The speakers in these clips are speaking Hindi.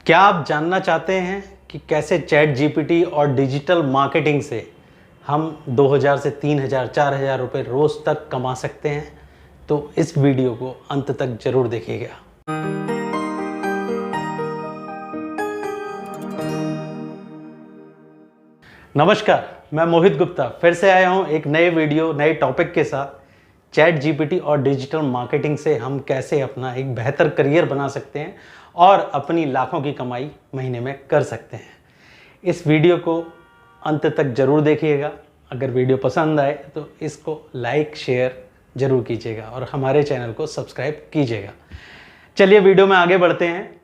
क्या आप जानना चाहते हैं कि कैसे चैट जीपीटी और डिजिटल मार्केटिंग से हम 2000 से 3000 4000 रुपये रोज़ तक कमा सकते हैं? तो इस वीडियो को अंत तक ज़रूर देखिएगा। नमस्कार, मैं मोहित गुप्ता फिर से आया हूँ एक नए वीडियो नए टॉपिक के साथ। चैट जीपीटी और डिजिटल मार्केटिंग से हम कैसे अपना एक बेहतर करियर बना सकते हैं और अपनी लाखों की कमाई महीने में कर सकते हैं। इस वीडियो को अंत तक ज़रूर देखिएगा। अगर वीडियो पसंद आए तो इसको लाइक शेयर ज़रूर कीजिएगा और हमारे चैनल को सब्सक्राइब कीजिएगा। चलिए वीडियो में आगे बढ़ते हैं।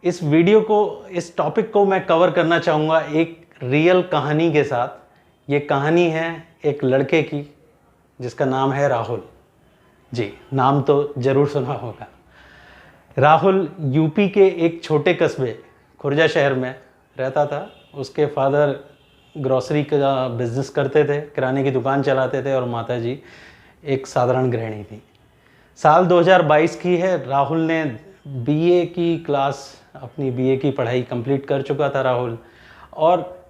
इस टॉपिक को मैं कवर करना चाहूँगा एक रियल कहानी के साथ। ये कहानी है एक लड़के की जिसका नाम है राहुल। जी, नाम तो ज़रूर सुना होगा। राहुल यूपी के एक छोटे कस्बे खुर्जा शहर में रहता था। उसके फादर ग्रॉसरी का बिज़नेस करते थे, किराने की दुकान चलाते थे और माताजी एक साधारण गृहिणी थी। साल 2022 की है। राहुल ने अपनी बीए की पढ़ाई कंप्लीट कर चुका था राहुल, और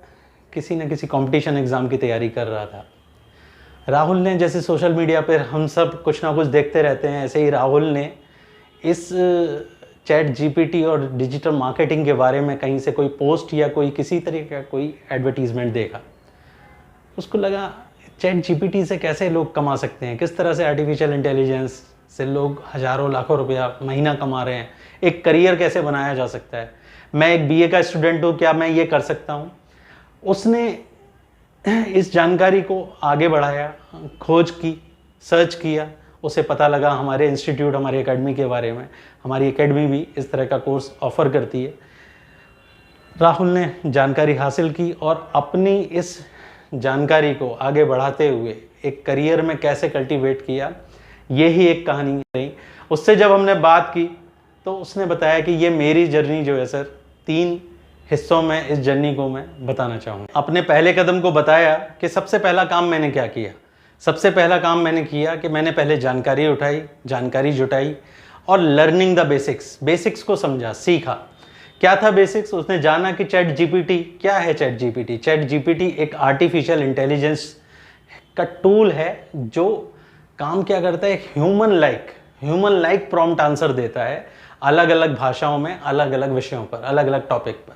किसी न किसी कंपटीशन एग्ज़ाम की तैयारी कर रहा था। राहुल ने, जैसे सोशल मीडिया पर हम सब कुछ ना कुछ देखते रहते हैं, ऐसे ही राहुल ने इस चैट जीपीटी और डिजिटल मार्केटिंग के बारे में कहीं से कोई पोस्ट या कोई किसी तरीके का कोई एडवर्टीज़मेंट देखा। उसको लगा चैट जीपीटी से कैसे लोग कमा सकते हैं, किस तरह से आर्टिफिशियल इंटेलिजेंस से लोग हज़ारों लाखों रुपया महीना कमा रहे हैं, एक करियर कैसे बनाया जा सकता है। मैं एक बीए का स्टूडेंट हूँ, क्या मैं ये कर सकता हूँ? उसने इस जानकारी को आगे बढ़ाया, खोज की, सर्च किया। उसे पता लगा हमारे इंस्टीट्यूट, हमारी एकेडमी के बारे में। हमारी एकेडमी भी इस तरह का कोर्स ऑफ़र करती है। राहुल ने जानकारी हासिल की और अपनी इस जानकारी को आगे बढ़ाते हुए एक करियर में कैसे कल्टीवेट किया, यही एक कहानी रही। उससे जब हमने बात की तो उसने बताया कि ये मेरी जर्नी जो है सर, 3 हिस्सों में इस जर्नी को मैं बताना चाहूँगा। अपने पहले कदम को बताया कि सबसे पहला काम मैंने क्या किया। सबसे पहला काम मैंने किया कि मैंने पहले जानकारी जुटाई और लर्निंग द बेसिक्स को समझा, सीखा। क्या था बेसिक्स? उसने जाना कि चैट जीपीटी क्या है। चैट जीपीटी एक आर्टिफिशियल इंटेलिजेंस का टूल है जो काम क्या करता है, ह्यूमन लाइक प्रॉम्प्ट आंसर देता है, अलग अलग भाषाओं में, अलग अलग विषयों पर, अलग अलग टॉपिक पर।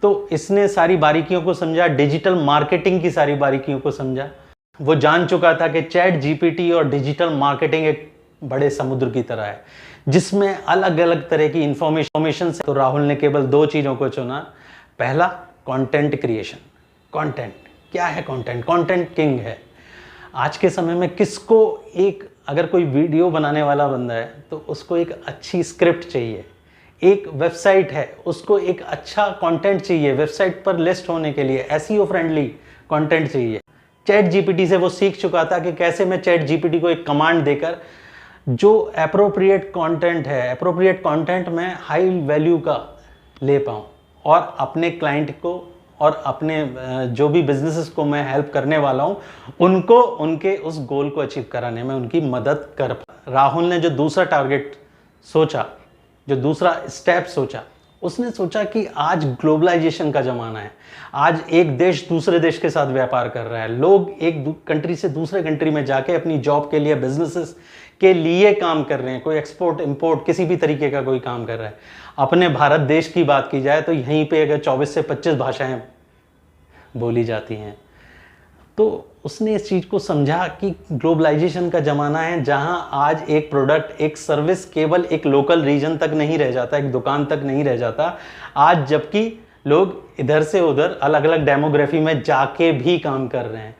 तो इसने सारी बारीकियों को समझा, डिजिटल मार्केटिंग की सारी बारीकियों को समझा। वो जान चुका था कि चैट जीपीटी और डिजिटल मार्केटिंग एक बड़े समुद्र की तरह है जिसमें अलग अलग तरह की इंफॉर्मेशन से। तो राहुल ने केवल 2 चीज़ों को चुना। पहला, कंटेंट क्रिएशन। कंटेंट क्या है? कंटेंट किंग है आज के समय में। किसको अगर कोई वीडियो बनाने वाला बंदा है तो उसको एक अच्छी स्क्रिप्ट चाहिए। एक वेबसाइट है, उसको एक अच्छा कंटेंट चाहिए वेबसाइट पर लिस्ट होने के लिए, एसईओ फ्रेंडली कंटेंट चाहिए। चैट जीपीटी से वो सीख चुका था कि कैसे मैं चैट जीपीटी को एक कमांड देकर जो एप्रोप्रिएट कंटेंट मैं हाई वैल्यू का ले पाऊँ और अपने क्लाइंट को और अपने जो भी बिजनेसेस को मैं हेल्प करने वाला हूँ उनको उनके उस गोल को अचीव कराने में उनकी मदद कर पाऊँ। राहुल ने जो दूसरा टारगेट सोचा, जो दूसरा स्टेप सोचा, उसने सोचा कि आज ग्लोबलाइजेशन का ज़माना है। आज एक देश दूसरे देश के साथ व्यापार कर रहा है। लोग एक कंट्री से दूसरे कंट्री में जाके अपनी जॉब के लिए, बिजनेसेस के लिए काम कर रहे हैं। कोई एक्सपोर्ट इंपोर्ट किसी भी तरीके का कोई काम कर रहा है। अपने भारत देश की बात की जाए तो यहीं पे अगर 24 से 25 भाषाएं बोली जाती हैं। तो उसने इस चीज़ को समझा कि ग्लोबलाइजेशन का ज़माना है जहां आज एक प्रोडक्ट, एक सर्विस केवल एक लोकल रीजन तक नहीं रह जाता, एक दुकान तक नहीं रह जाता। आज जबकि लोग इधर से उधर अलग अलग डेमोग्राफी में जाके भी काम कर रहे हैं।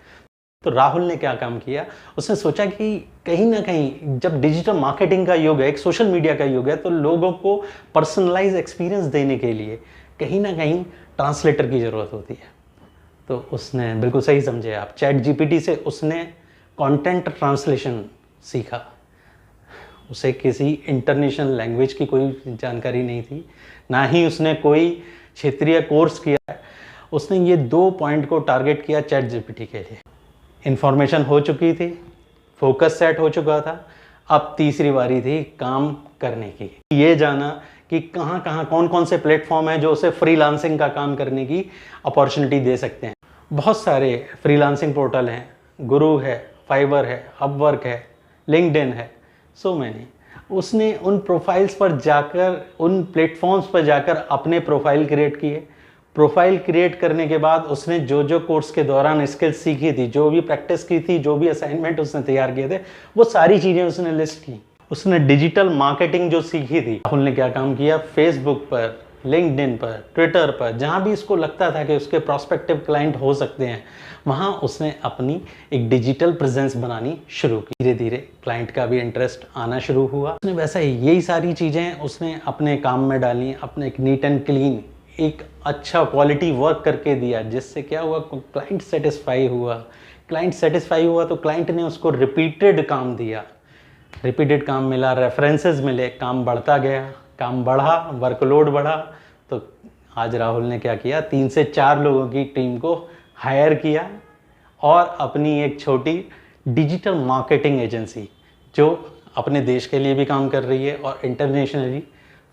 तो राहुल ने क्या काम किया, उसने सोचा कि कहीं ना कहीं जब डिजिटल मार्केटिंग का युग है, एक सोशल मीडिया का युग है, तो लोगों को पर्सनलाइज एक्सपीरियंस देने के लिए कहीं ना कहीं ट्रांसलेटर की ज़रूरत होती है। तो उसने, बिल्कुल सही समझे आप, चैट जीपीटी से उसने कंटेंट ट्रांसलेशन सीखा। उसे किसी इंटरनेशनल लैंग्वेज की कोई जानकारी नहीं थी, ना ही उसने कोई क्षेत्रीय कोर्स किया है। उसने ये 2 पॉइंट को टारगेट किया चैट जीपीटी के लिए। इंफॉर्मेशन हो चुकी थी, फोकस सेट हो चुका था, अब तीसरी बारी थी काम करने की। ये जाना कि कहाँ कहाँ कौन कौन से प्लेटफॉर्म हैं जो उसे फ्रीलांसिंग का काम करने की अपॉर्चुनिटी दे सकते हैं। बहुत सारे फ्रीलांसिंग पोर्टल हैं, गुरु है, फाइवर है, अपवर्क है, लिंक्डइन है, सो मैनी। उसने उन प्रोफाइल्स पर जाकर, उन प्लेटफॉर्म्स पर जाकर अपने प्रोफाइल क्रिएट किए। प्रोफाइल क्रिएट करने के बाद उसने जो जो कोर्स के दौरान स्किल्स सीखी थी, जो भी प्रैक्टिस की थी, जो भी असाइनमेंट उसने तैयार किए थे, वो सारी चीज़ें उसने लिस्ट की। उसने डिजिटल मार्केटिंग जो सीखी थी, राहुल ने क्या काम किया, फेसबुक पर, लिंक्डइन पर, ट्विटर पर, जहाँ भी इसको लगता था कि उसके प्रॉस्पेक्टिव क्लाइंट हो सकते हैं, वहाँ उसने अपनी एक डिजिटल प्रेजेंस बनानी शुरू की। धीरे धीरे क्लाइंट का भी इंटरेस्ट आना शुरू हुआ। उसने वैसा ही यही सारी चीज़ें उसने अपने काम में डाली, अपने एक नीट एंड क्लीन, एक अच्छा क्वालिटी वर्क करके दिया, जिससे क्या हुआ, क्लाइंट सेटिस्फाई हुआ। क्लाइंट सेटिस्फाई हुआ तो क्लाइंट ने उसको रिपीटेड काम दिया, रिपीटेड काम मिला, रेफरेंसेस मिले, काम बढ़ता गया, काम बढ़ा, वर्कलोड बढ़ा। तो आज राहुल ने क्या किया, 3 से 4 लोगों की टीम को हायर किया और अपनी एक छोटी डिजिटल मार्केटिंग एजेंसी, जो अपने देश के लिए भी काम कर रही है और इंटरनेशनली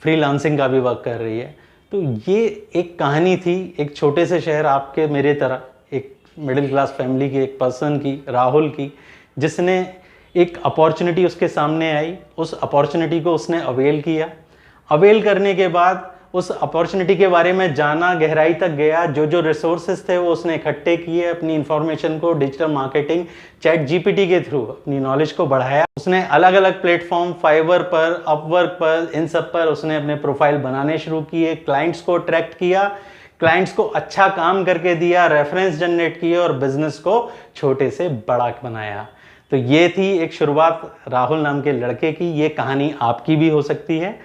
फ्रीलांसिंग का भी वर्क कर रही है। तो ये एक कहानी थी एक छोटे से शहर आपके मेरे तरह, एक मिडिल क्लास फैमिली की, एक पर्सन की, राहुल की, जिसने एक अपॉर्चुनिटी उसके सामने आई, उस अपॉर्चुनिटी को उसने अवेल किया। अवेल करने के बाद उस अपॉर्चुनिटी के बारे में जाना, गहराई तक गया, जो जो रिसोर्सेज थे वो उसने इकट्ठे किए, अपनी इंफॉर्मेशन को डिजिटल मार्केटिंग चैट जीपीटी के थ्रू अपनी नॉलेज को बढ़ाया। उसने अलग अलग प्लेटफॉर्म, फाइवर पर, अपवर्क पर, इन सब पर उसने अपने प्रोफाइल बनाने शुरू किए, क्लाइंट्स को अट्रैक्ट किया, क्लाइंट्स को अच्छा काम करके दिया, रेफरेंस जनरेट किए और बिजनेस को छोटे से बड़ा बनाया। तो ये थी एक शुरुआत राहुल नाम के लड़के की। ये कहानी आपकी भी हो सकती है।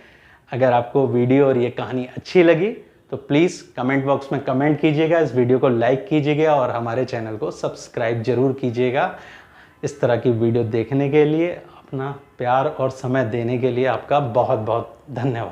अगर आपको वीडियो और ये कहानी अच्छी लगी तो प्लीज़ कमेंट बॉक्स में कमेंट कीजिएगा, इस वीडियो को लाइक कीजिएगा और हमारे चैनल को सब्सक्राइब जरूर कीजिएगा। इस तरह की वीडियो देखने के लिए, अपना प्यार और समय देने के लिए आपका बहुत बहुत धन्यवाद।